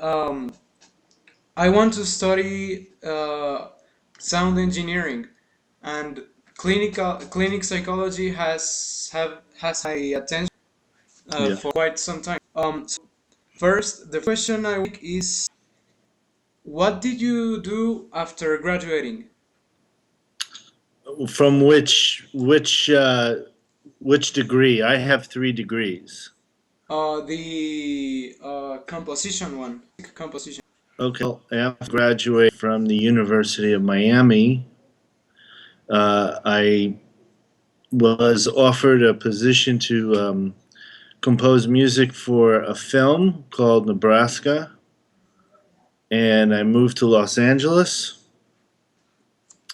I want to study sound engineering, and clinic psychology has my attention Yeah. for quite some time. First, the question I want is, what did you do after graduating? From which degree? I have three degrees. The composition one. Composition. Okay. Well, after graduating from the University of Miami, I was offered a position to compose music for a film called Nebraska, and I moved to Los Angeles,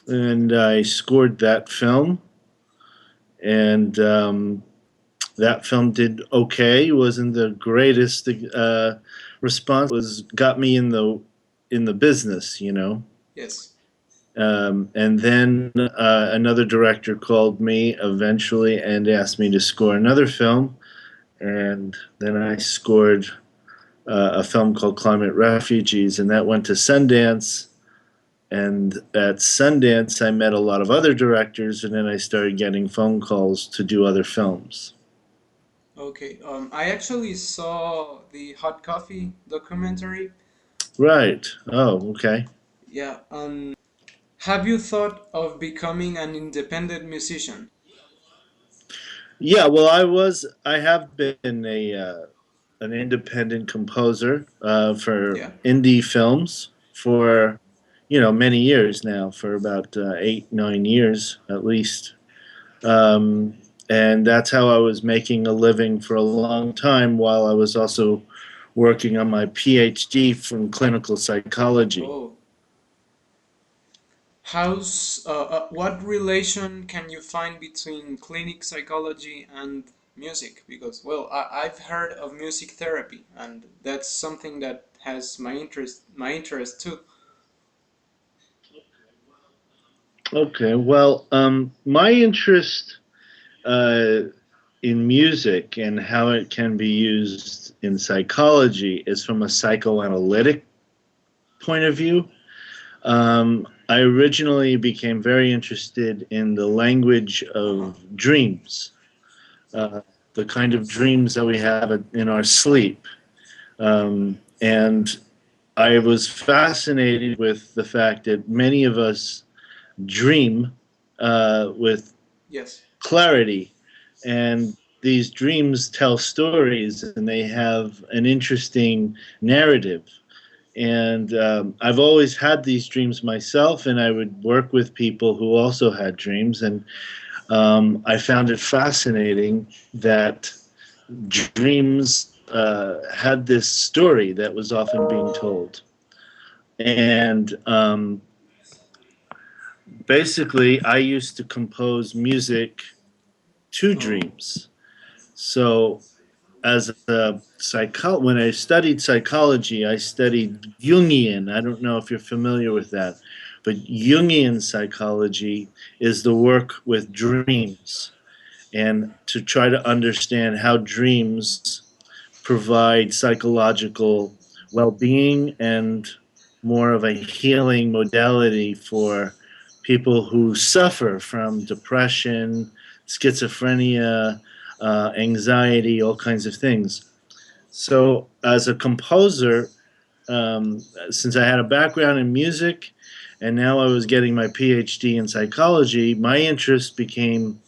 and I scored that film, and that film did okay. It wasn't the greatest response. Was got me in the business, you know. Yes. And then another director called me eventually and asked me to score another film, and then I scored a film called Climate Refugees, and that went to Sundance. And at Sundance, I met a lot of other directors, and then I started getting phone calls to do other films. Okay. I actually saw the Hot Coffee documentary. Right. Oh, okay. Yeah. Have you thought of becoming an independent musician? Yeah. Well, I have been a an independent composer for Yeah. indie films for many years now, for about 8 9 years at least. Um, and that's how I was making a living for a long time while I was also working on my PhD from clinical psychology. Oh. What relation can you find between clinic psychology and music? Because, well, I've heard of music therapy, and that's something that has my interest too. Okay, well, my interest uh, in music and how it can be used in psychology is from a psychoanalytic point of view. I originally became very interested in the language Uh-huh. of dreams, the kind of dreams that we have in our sleep. And I was fascinated with the fact that many of us dream with Yes. clarity, and these dreams tell stories and they have an interesting narrative. And I've always had these dreams myself, and I would work with people who also had dreams. And I found it fascinating that dreams had this story that was often being told. And basically, I used to compose music to Oh. dreams. So as a when I studied psychology, I studied Jungian. I don't know if you're familiar with that, but Jungian psychology is the work with dreams and to try to understand how dreams provide psychological well-being and more of a healing modality for people who suffer from depression, schizophrenia, anxiety, all kinds of things. So, as a composer, since I had a background in music and now I was getting my PhD in psychology, my interest became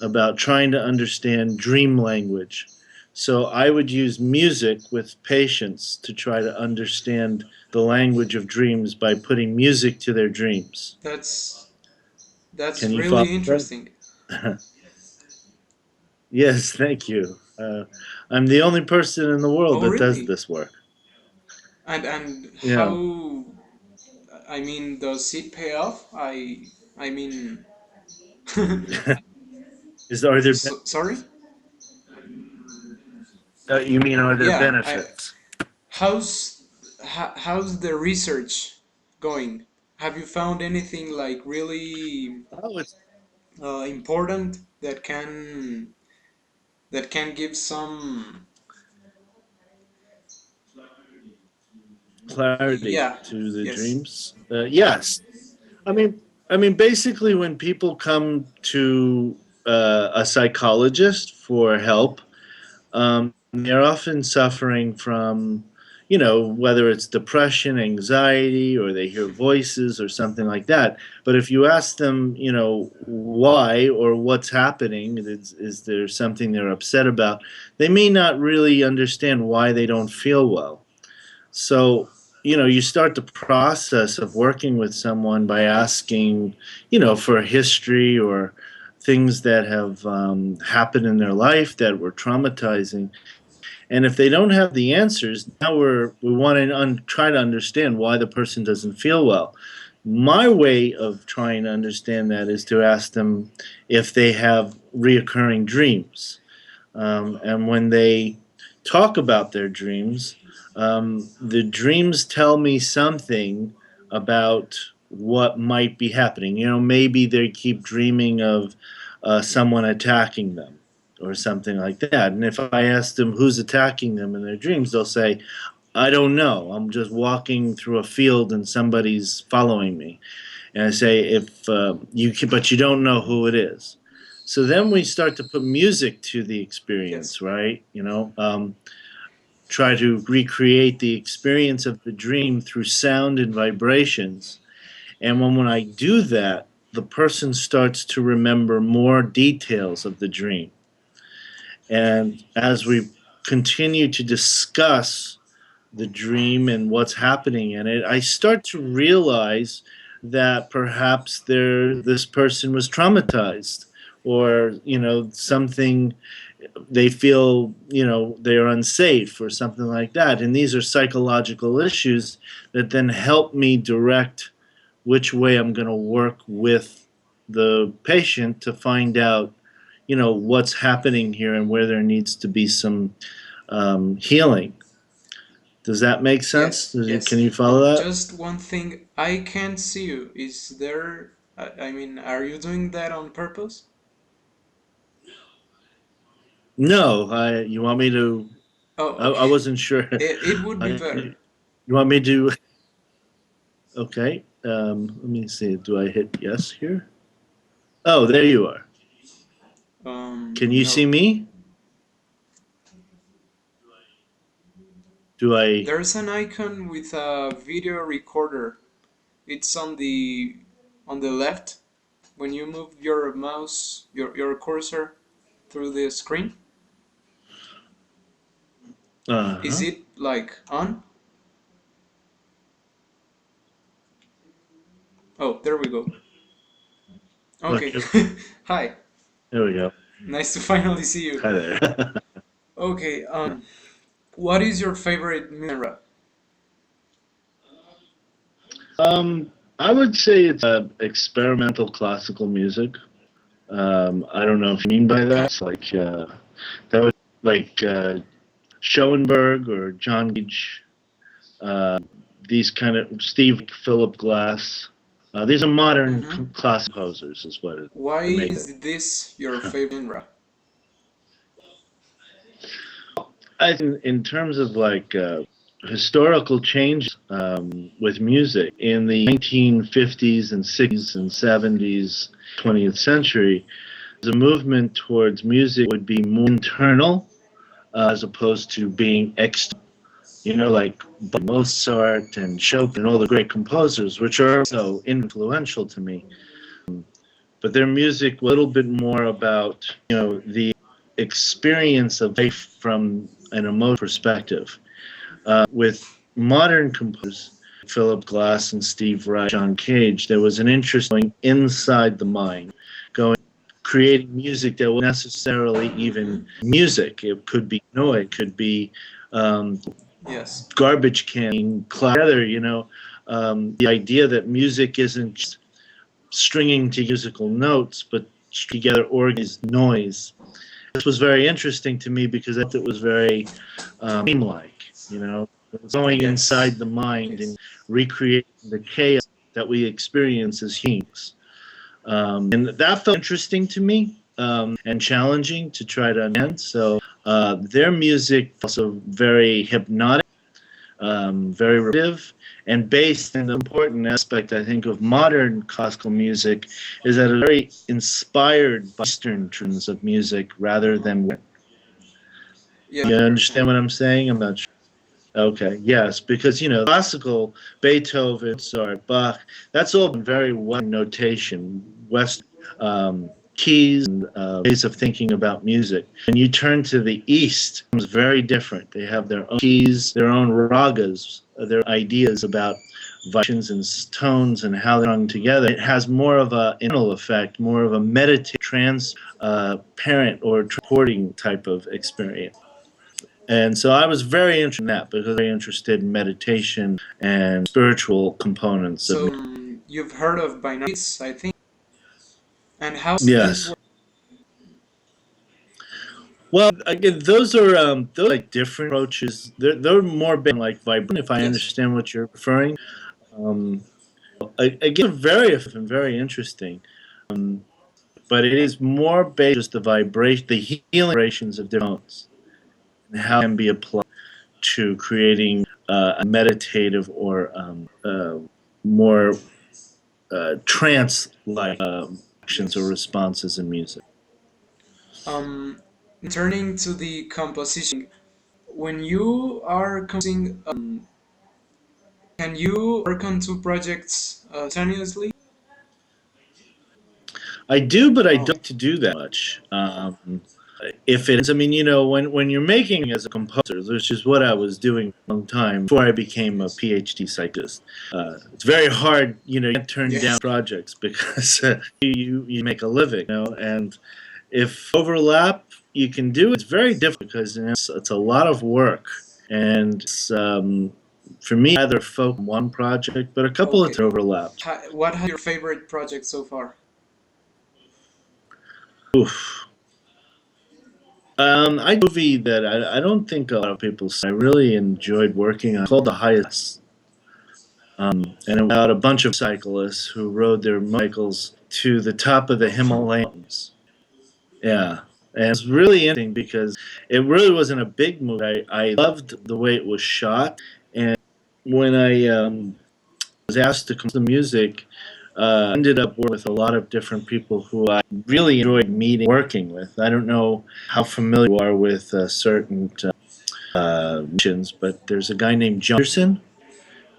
about trying to understand dream language. So, I would use music with patients to try to understand the language of dreams by putting music to their dreams. That's that's Can you follow really that? interesting. Yes, thank you. I'm the only person in the world Oh, that does really? this work. And Yeah. how? I mean, does it pay off? I mean, Are there sorry? you mean are there Yeah. benefits? How's the research going? Have you found anything like really Oh, it's important that can give some clarity Yeah. to the Yes. dreams. Yes, I mean, basically, when people come to a psychologist for help, they're often suffering from, whether it's depression, anxiety, or they hear voices or something like that. But if you ask them, why or what's happening, is there something they're upset about, they may not really understand why they don't feel well. So, you start the process of working with someone by asking, for a history or things that have happened in their life that were traumatizing. And if they don't have the answers, now we want to try to understand why the person doesn't feel well. My way of trying to understand that is to ask them if they have reoccurring dreams. And when they talk about their dreams, the dreams tell me something about what might be happening. Maybe they keep dreaming of someone attacking them or something like that. And if I ask them who's attacking them in their dreams, they'll say, I don't know. I'm just walking through a field and somebody's following me. And I say, if you can, but you don't know who it is. So then we start to put music to the Yes. experience, right? Try to recreate the experience of the dream through sound and vibrations. And when I do that, the person starts to remember more details of the dream. And as we continue to discuss the dream and what's happening in it, I start to realize that perhaps this person was traumatized, or something, they feel they're unsafe or something like that. And these are psychological issues that then help me direct which way I'm going to work with the patient to find out what's happening here and where there needs to be some healing. Does that make sense? Yes. Can Yes. you follow that? Just one thing. I can't see you. Is there? I mean, are you doing that on purpose? No, you want me to? Oh, I okay. wasn't sure. It would be better. You want me to? Okay. Let me see. Do I hit yes here? Oh, there you are. Can you see No. me? Do I? There's an icon with a video recorder. It's on the left when you move your mouse, your cursor through the screen. Uh Is huh. it like on? Oh, there we go. Okay. Okay. Hi. There we go. Nice to finally see you. Hi there. Okay, what is your favorite genre? I would say it's experimental classical music. I don't know if you mean by that. It's like that was like Schoenberg or John Cage. These kind of Steve Philip Glass. These are modern Mm-hmm. classic composers, is what Why it makes it. is this your favorite genre? I think in terms of like historical changes with music in the 1950s and 60s and 70s, 20th century, the movement towards music would be more internal as opposed to being external. Like Mozart and Chopin and all the great composers, which are so influential to me. But their music was a little bit more about, the experience of life from an emotional perspective. With modern composers, Philip Glass and Steve Reich, John Cage, there was an interest going inside the mind, going creating music that was necessarily Mm-hmm. even music. It could be noise, it could be um, Yes. garbage can together. The idea that music isn't just stringing to musical notes, but together organized noise. This was very interesting to me because I thought it was very dreamlike. It was going inside Yes. the mind and Yes. recreating the chaos that we experience as humans. And that felt interesting to me and challenging to try to understand. So their music also very hypnotic. very repetitive, and based. And the important aspect, I think, of modern classical music is that it's very inspired by Eastern traditions of music rather than. Yeah, You I understand understand. what I'm saying? I'm not sure. Okay, yes, because classical, Beethoven, Mozart, Bach, that's all very Western notation, Western keys and ways of thinking about music. When you turn to the East, it's very different. They have their own keys, their own ragas, their ideas about vibrations and tones and how they're hung together. It has more of a internal effect, more of a meditative, transparent or transporting type of experience. And so I was very interested in that because I was very interested in meditation and spiritual components of So music. you've heard of binaural, I think. And how's this Yes. work? Well, again, those are like different approaches. They're more based on like vibrant, if I Yes. understand what you're referring. Um, again, very effective and very interesting. Um, but it is more based just the vibration, the healing vibrations of different tones, and how it can be applied to creating a meditative or more trance-like actions or Yes. responses in music. Um, Turning to the composition, when you are composing, can you work on two projects simultaneously? I do, but I Oh, don't like to do that much. If it is, I mean, when you're making as a composer, which is what I was doing for a long time before I became a yes. PhD psychologist. It's very hard, you can't turn down Yes. projects because you make a living, and if overlap you can do, it's very difficult because it's a lot of work, and for me, I either focus on one project, but a couple of Okay. overlaps. What has your favorite project so far? Oof. I did a movie that I don't think a lot of people see. I really enjoyed working on. It's called The Highest, and it was about a bunch of cyclists who rode their motorcycles to the top of the Okay. Himalayas. Yeah, and it's really interesting because it really wasn't a big movie. I loved the way it was shot, and when I was asked to compose the music, I ended up working with a lot of different people who I really enjoyed meeting, working with. I don't know how familiar you are with certain musicians, but there's a guy named John Anderson.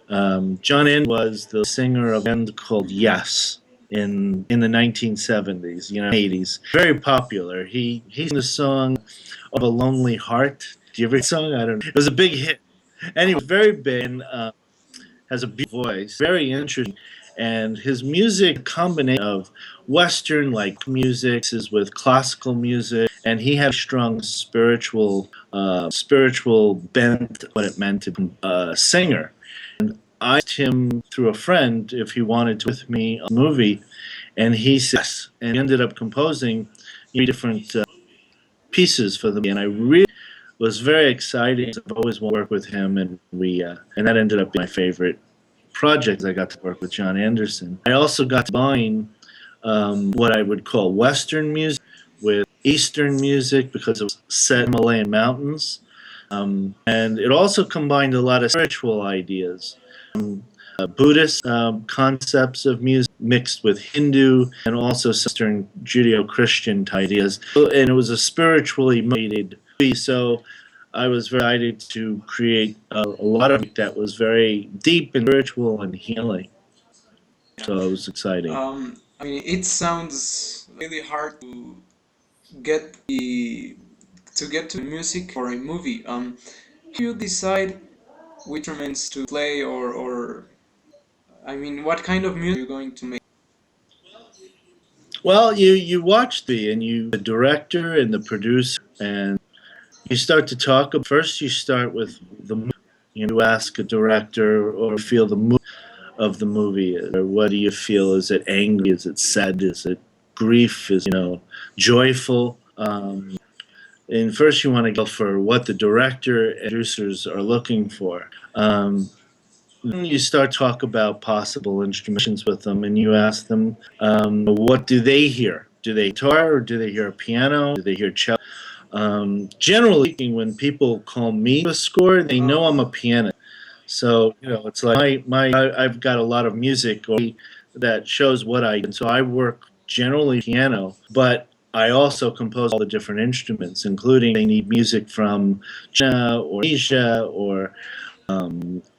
John Anderson was the singer of a band called Hmm. Yes in the 1970s, 80s. Very popular. He sang the song of a Lonely Heart. Do you ever hear that song? I don't know. It was a big hit. Anyway, very big and has a beautiful voice, very interesting. And his music, combination of Western like music is with classical music, and he had a strong spiritual bent what it meant to be a singer. I asked him through a friend if he wanted to with me on a movie, and he said yes. And he ended up composing different pieces for the movie, and I really was very excited. I've always wanted to work with him, and and that ended up being my favorite project. I got to work with John Anderson. I also got to combine what I would call Western music with Eastern music because it was set in Himalayan mountains. And it also combined a lot of spiritual ideas, Buddhist concepts of music mixed with Hindu and also Eastern Judeo-Christian ideas. And it was a spiritually motivated movie, so I was very excited to create a lot of it that was very deep and spiritual and healing. Yeah. So it was exciting. I mean, it sounds really hard get the to get to music for a movie. How do you decide which instruments to play, or I mean, what kind of music are you going to make? Well, you watch the director and the producer, and you start to talk. First, you start with the mood. You ask a director or feel the mood of the movie. Or what do you feel? Is it angry? Is it sad? Is it grief? Is joyful? And first, you want to go for what the director and producers are looking for. Then you start to talk about possible instrumentations with them, and you ask them, what do they hear? Do they guitar or do they hear a piano? Do they hear cello? Generally speaking, when people call me a score, they know I'm a Uh-huh. pianist. So it's like I've got a lot of music that shows what I do. And so I work generally piano, but I also compose all the different instruments, including they need music from China or Asia or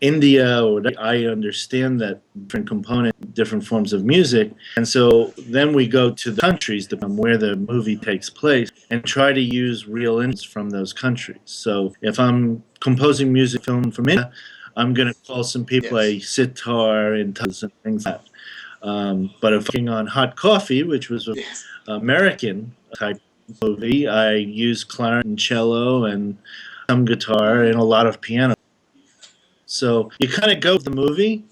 India, or I understand that different component, different forms of music, and so then we go to the countries where the movie takes place and try to use real instruments from those countries. So if I'm composing music film from India, I'm going to call some people Yes. play sitar and tablas and things like that. But if I'm working on Hot Coffee, which was an Yes. American type movie, I use clarinet and cello and some guitar and Mm, a lot of piano. So you kind of go with the movie.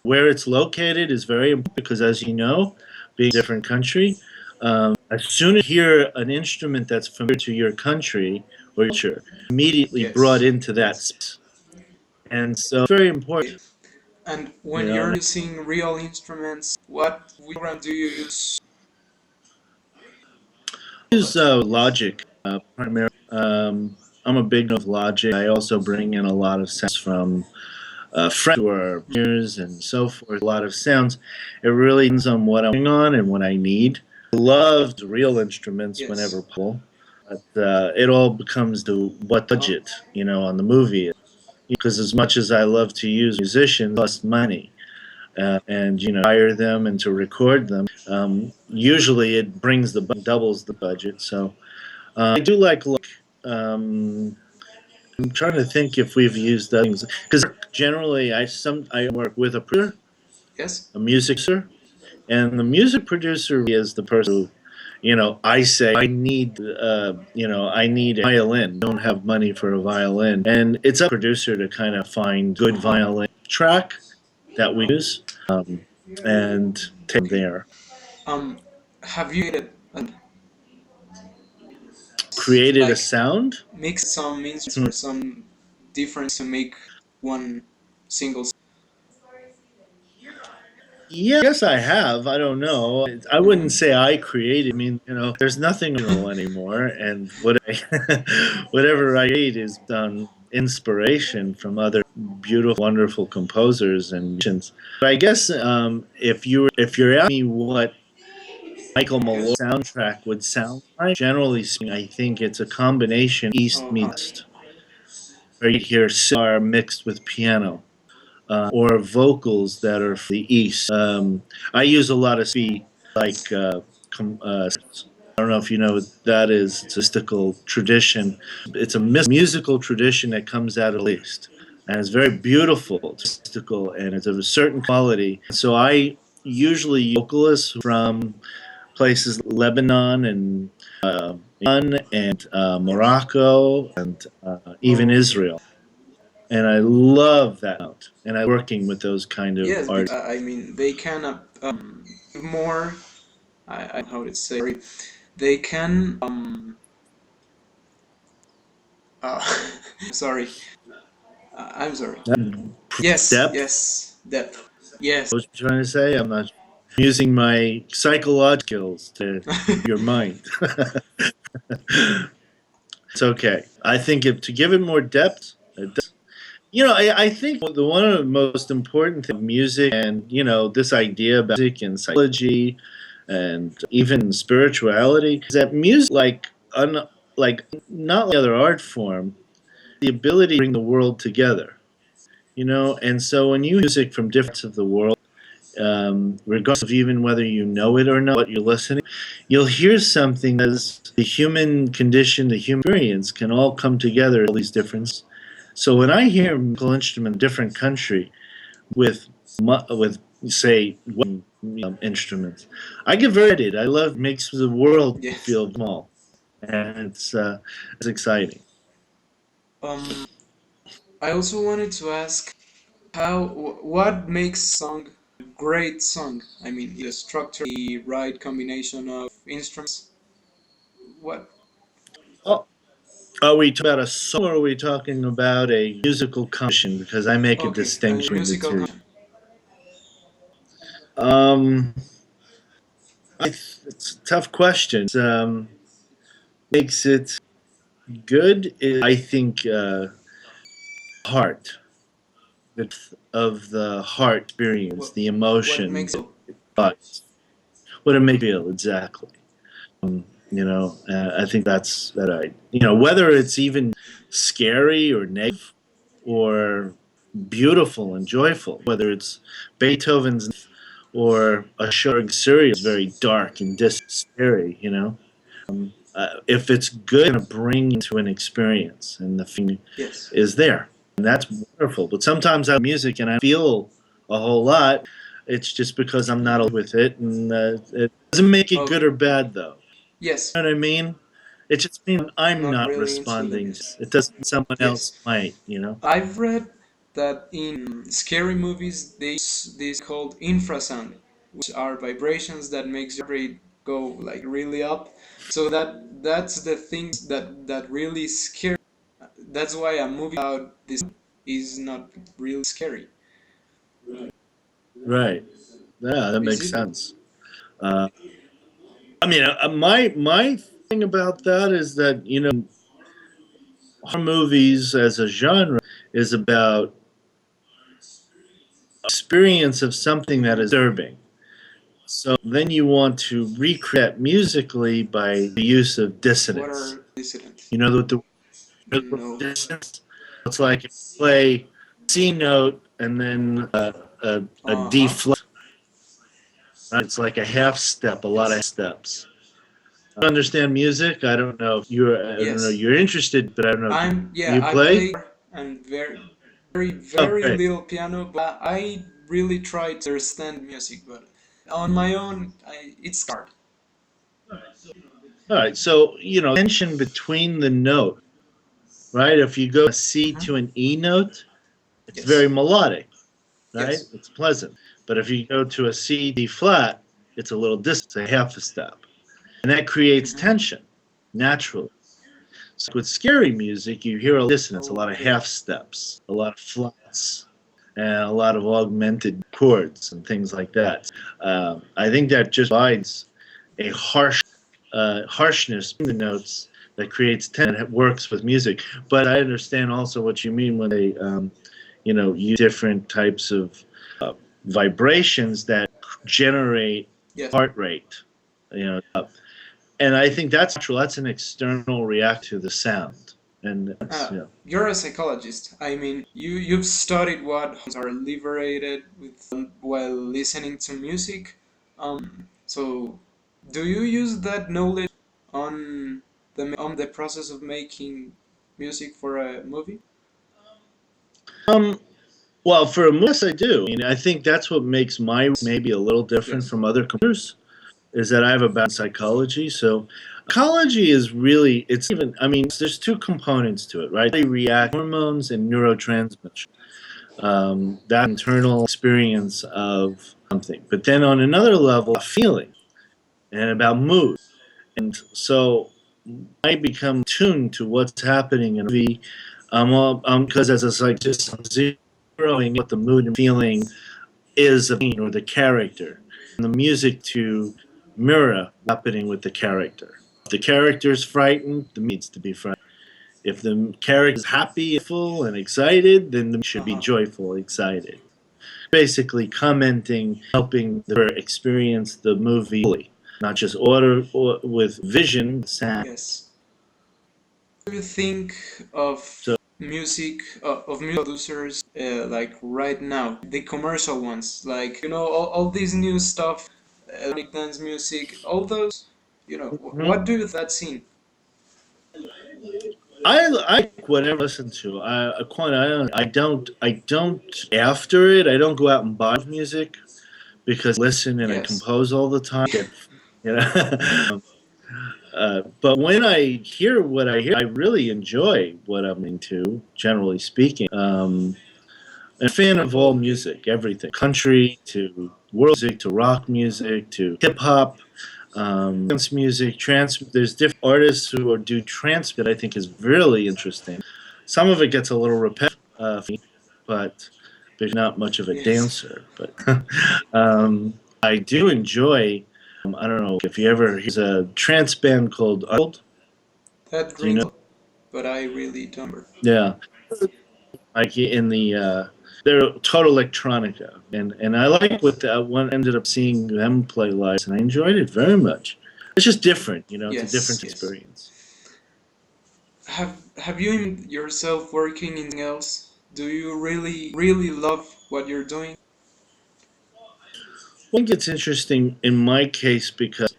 Where it's located is very important because, as you know, being a different country, as soon as you hear an instrument that's familiar to your country or your culture, immediately brought yes. into that space. And so it's very important, And you when know. you're And using real instruments, what program do you use? I use Logic primarily. I'm a big fan of Logic. I also bring in a lot of sounds from friends or peers and so forth. A lot of sounds. It really depends on what I'm working on and what I need. I love real instruments Yes. whenever possible, but it all becomes to what Uh-huh. budget, on the movie. Because as much as I love to use musicians, it costs money, and hire them and to record them. Usually, it brings doubles the budget. So I do like. I'm trying to think if we've used things because generally I work with a producer, Yes. a music producer, and the music producer is the person who, I say I need a violin. Don't have money for a violin, and it's up to the producer to kind of find good Uh-huh. violin track that we use, and take them Okay. there. Have you created and Created a like sound. mixed some instruments or some difference to make one single? Yeah, I guess I have. I don't know. I wouldn't Mm, say I created. I mean, there's nothing original anymore, and whatever I create is done inspiration from other beautiful, wonderful composers and musicians. But I guess if you're asking me what Michael Mollura yes. soundtrack would sound like, generally speaking, I think it's a combination East Uh-huh. meets West, where you hear sitar mixed with piano or vocals that are from the East. I use a lot of speed, like I don't know if you know what that is. It's a mystical tradition. It's a musical tradition that comes out of the East, and it's very beautiful. It's mystical, and it's of a certain quality. So I usually use vocalists from places like Lebanon and Iran and Yes. Morocco and even Okay. Israel, and I love that sound. And I working with those kind of Yes, artists. I mean they can give more. I don't know how to say. Sorry. They can uh, sorry. I'm sorry. Yes, Depth. yes, depth. Yes. I was trying to say I'm not using my psychological skills to your mind. It's okay. I think to give it more depth, I think one of the most important things of music and this idea about music and psychology and even spirituality is that music, like not like other art form, the ability to bring the world together. And so when you hear music from different parts of the world, regardless of even whether you know it or not, what you're listening, you'll hear something as the human condition, the human experience can all come together, all these differences. So when I hear a musical instrument in a different country with, with say, instruments, I get very excited. I love it makes the world Yes. feel small, and it's exciting. Um, I also wanted to ask what makes song a great song? I mean, the structure, the right combination of instruments. What? Oh, are we talking about a song or are we talking about a musical composition? Because I make a Okay, distinction between the musical two. composition. Um, it's a tough question. Makes it good is, I think, heart. the depth of the heart experience, What the what emotion, makes it? but what it makes you feel exactly. I think that's right. Whether it's even scary or negative or beautiful and joyful, whether it's Beethoven's or a showing Syria is very dark and scary. If it's good, it's going to bring you to an experience, and the feeling Yes. is there, and that's wonderful. But sometimes I music and I feel a whole lot. It's just because I'm not Hmm. with it, and it doesn't make it good Okay. or bad, though. Yes. You know what I mean? It just means I'm Not not really into the responding. music. It doesn't mean someone else Yes. might. You know? I've read that in scary movies they use this called infrasound, which are vibrations that makes your rate go like really up. So that's the things that really scare. That's why a movie about this is not really scary. Right. Yeah, that Is makes it? sense. Uh, I mean, my thing about that is that horror movies as a genre is about experience of something that is disturbing. So then you want to recreate musically by the use of What dissonance. are dissidents? You know what the No. dissonance? It's like if you play C note and then a Uh D huh. flat. Right? It's like a half step, a lot of Yes. steps. I don't understand music. I don't know. Yes. You're interested, but I don't know. Do Yeah, you I play? play and Oh, very great. little piano, but I really try to understand music, but on my own, it's hard. All right. So tension between the note, right? If you go a C Hmm. to an E note, it's very Yes. melodic, right? Yes. It's pleasant. But if you go to a C D flat, it's a little distant, a half a step, and that creates Hmm. tension naturally. So with scary music, you hear a dissonance, a lot of Okay. half steps, a lot of flats, and a lot of augmented chords and things like that. I think that just provides a harshness in the notes that creates tension and it works with music. But I understand also what you mean when they, use different types of uh, vibrations that generate Yes. heart rate. You know, and I think that's natural. That's an external react to the sound, and that's You're a psychologist. I mean, you've studied what hormones are liberated with while listening to music. So do you use that knowledge on the process of making music for a movie? um. Well, for a yes, I do. I mean, I think that's what makes my maybe a little different Yes. from other computers is that I have a background in psychology. So psychology is really it's even. I mean, there's two components to it, right? They react hormones and neurotransmitters. That internal experience of something, but then on another level, a feeling and about mood. And so I become tuned to what's happening in a movie. Because as a psychologist, I'm zeroing what the mood and feeling is of or the character, and the music to mirror what's happening with the character. If the character is frightened, the music needs to be frightened. If the character is happy, full, and excited, then the music should be Uh-huh. joyful, excited. Basically, commenting, helping the viewer experience the movie fully, not just order or with vision, sound. Yes. Do you think of So music producers like right now, the commercial ones, like all these new stuff, electronic dance music, all those, what mhm. do you think of that scene? I like whatever I listen to. Quite I don't after it. I don't go out and buy music because I listen and I Yes. compose all the time. You know. But when I hear what I hear, I really enjoy what I'm into. Generally speaking, I'm a fan of all Okay. music, everything, country to world music to rock music to hip hop, dance music, trance. There's different artists who do trance that I think is really interesting. Some of it gets a little repetitive, for me, but there's not much of a Yes. dancer. But I do enjoy. I don't know if you ever here's a trance band called Old. That Do you rings, know? but I really don't remember. Yeah, like in the they're total electronica, and I like what the one ended up seeing them play live, and I enjoyed it very much. It's just different, you know. It's a Yes, different yes. experience. Have you imagined yourself working in something else? Do you really love what you're doing? I think it's interesting in my case because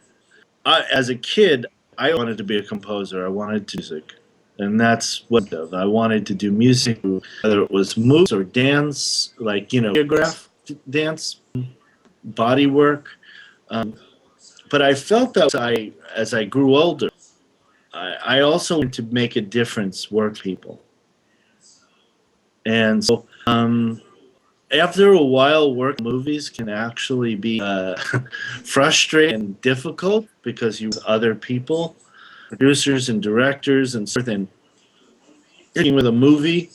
as a kid, I wanted to be a composer. I wanted to do music, and that's what I did. I wanted to do music, whether it was moves or dance, like Yes. choreograph dance, body work. Um, but I felt that as I grew older, I also wanted to make a difference, work people, and so after a while, work movies can actually be frustrating and difficult because you other people, producers and directors and so forth, and working with a movie.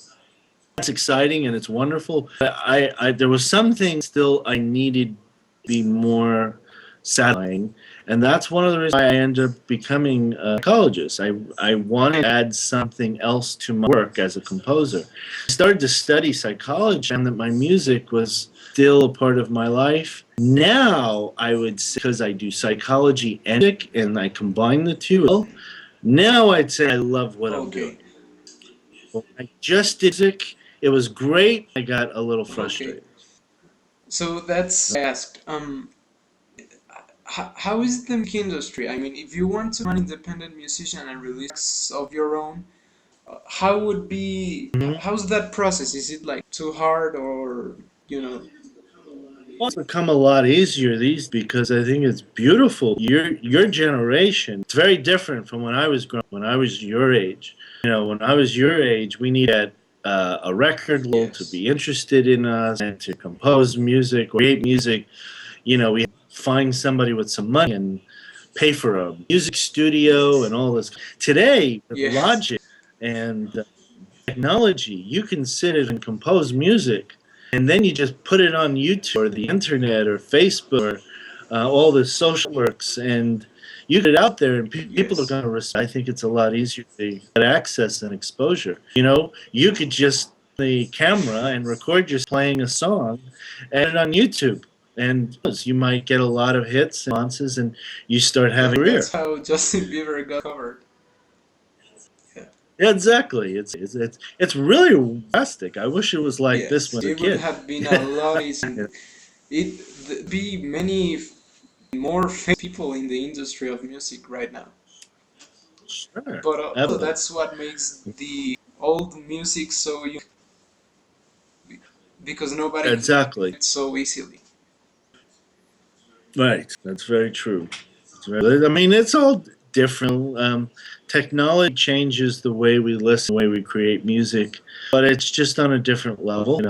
That's exciting and it's wonderful. But there was some things still I needed to be more satisfying, and that's one of the reasons why I ended up becoming a psychologist. I wanted to add something else to my work as a composer. I started to study psychology, and that my music was still a part of my life. Now I would say, because I do psychology and music, and I combine the two. Well, now I'd say I love what I'm doing. Okay. I just did music. It was great. I got a little Okay. frustrated. So that's I asked. How is the music industry? I mean, if you want to be an independent musician and release tracks of your own, how would be Mhm. how's that process? Is it like too hard or you know? Well, it's become a lot easier these because I think it's beautiful. Your generation, it's very different from when I was growing. When I was your age, when I was your age, we needed a record label to Yes. be interested in us and to compose music or create music. We had to find somebody with some money and pay for a music studio and all this. Today, with Yes. Logic and technology, you can sit and compose music, and then you just put it on YouTube or the internet or Facebook or all the social works, and you get it out there, and people are Yes. going to respond. I think it's a lot easier to get access and exposure. You could just the camera and record yourself playing a song, and it on YouTube. And you might get a lot of hits and responses, and you start Yeah, having a that's career. how Justin Bieber got covered. Yeah. Yeah, exactly. It's really fantastic. I wish it was like this Yes, when I was a it would kid. have been a lot easier. Yeah, And be many more famous people in the industry of music right now. sure, But also absolutely, that's what makes the old music so unique because nobody could exactly. do it so easily. Right. That's very true. I mean, it's all different. Technology changes the way we listen, the way we create music, but it's just on a different level.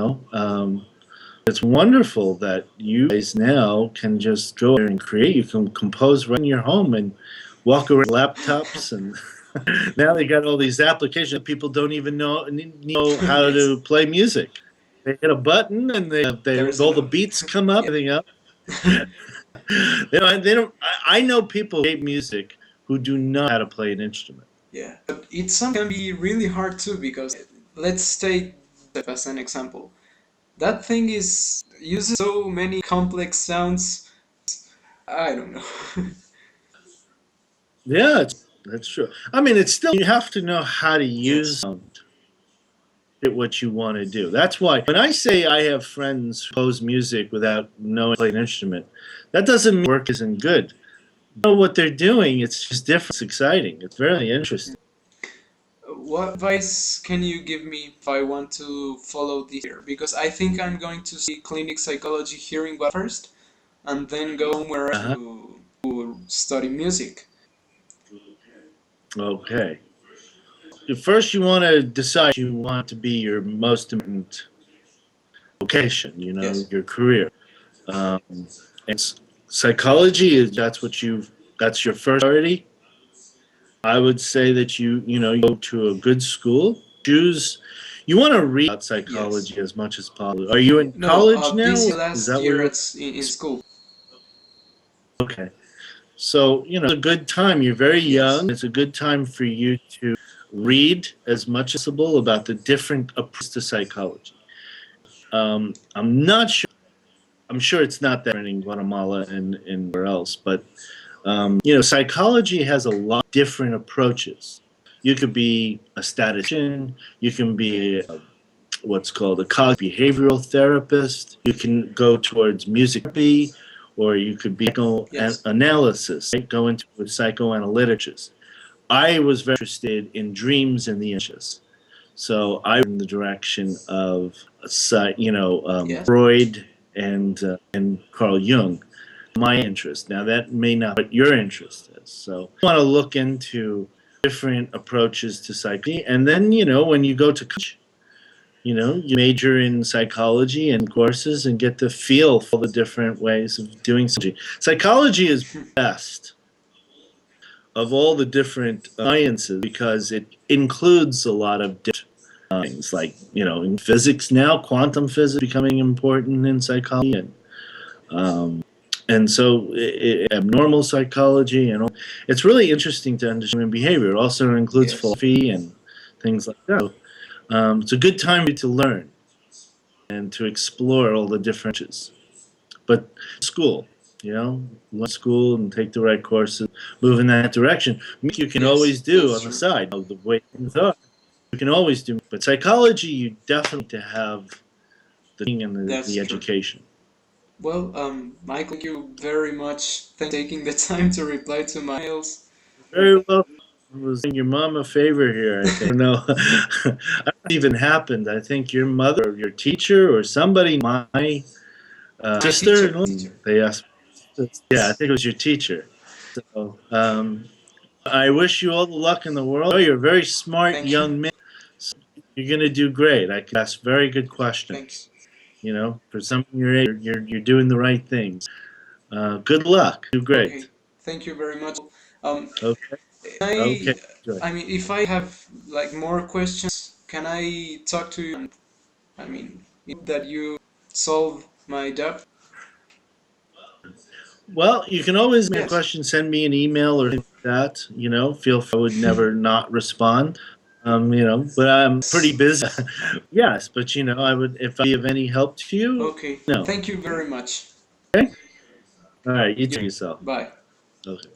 It's wonderful that you guys now can just go there and create. You can compose right in your home and walk around with laptops, and now they got all these applications that people don't even know how Yes, to play music. They hit a button and they there's all the enough. beats come up, Yeah. everything up. They don't. I know people who create music who do not know how to play an instrument. Yeah, but it sometimes can be really hard too because let's take as an example. That thing is uses so many complex sounds. I don't know. Yeah, that's true. I mean, it's still you have to know how to use Yes. sound at what you want to do. That's why when I say I have friends who compose music without knowing how to play an instrument, that doesn't mean work isn't good. Know what they're doing. It's just different. It's exciting. It's very interesting. What advice can you give me if I want to follow this here? Because I think I'm going to see clinic psychology here in Guadalajara first, and then go somewhere Uh-huh. to study music. Okay. First, you want to decide you want to be your most important vocation. Yes. Your career. Um, and psychology is that's your first priority. I would say that you go to a good school. Choose. You want to read about Yes. psychology as much as possible. Are you in No, college this now? Is last that where year you're? at in school. Okay. So, it's a good time. You're very Yes. young. It's a good time for you to read as much as possible about the different approaches to psychology. I'm not sure. I'm sure it's not that in Guatemala and where else, but psychology has a lot of different approaches. You could be a statistician. You can be what's called a cognitive behavioral therapist. You can go towards music therapy, or you could be Yes. psychoanalysis, right? Go into psychoanalytics. I was very interested in dreams and the images. So I went in the direction of, Yes. Freud and Carl Jung. My interest. Now that may not be what your interest is. So I want to look into different approaches to psychology, and then when you go to college, you major in psychology and courses and get the feel for all the different ways of doing psychology. Psychology is best of all the different sciences because it includes a lot of different things, like in physics now, quantum physics becoming important in psychology, and so abnormal psychology, and it's really interesting to understand human behavior. It also includes Yes. philosophy and things like that. It's a good time to learn and to explore all the differences. But school, learn school and take the right courses, move in that direction. Music you can always Yes, do that's on the true. side. The way things are, you can always do. But psychology, you definitely to have the thing and That's the true. education. Well, Michael, thank you very much. Thanks for taking the time to reply to my emails. Very well. I was doing your mom a favor here, I think. No, I don't know what even happened. I think your mother or your teacher or somebody, my My teacher. sister, Teacher. they asked. Yeah, I think it was your teacher. So I wish you all the luck in the world. Oh, you're a very smart Thank you. young man. So you're going to do great. I can ask very good questions. Thanks. For something your age, you're doing the right things. Good luck. Do great. Okay. Thank you very much. Um, Okay. I, Okay. Good. I mean, if I have like more questions, can I talk to you? And I mean, that you solve my doubt. Well, you can always make a Yes. question, send me an email or something like that. Feel free. I would never not respond. But I'm pretty busy. Yes, but I would if I be of any help to you. Okay. No. Thank you very much. Okay. All right. You You. take yourself. Bye. Okay.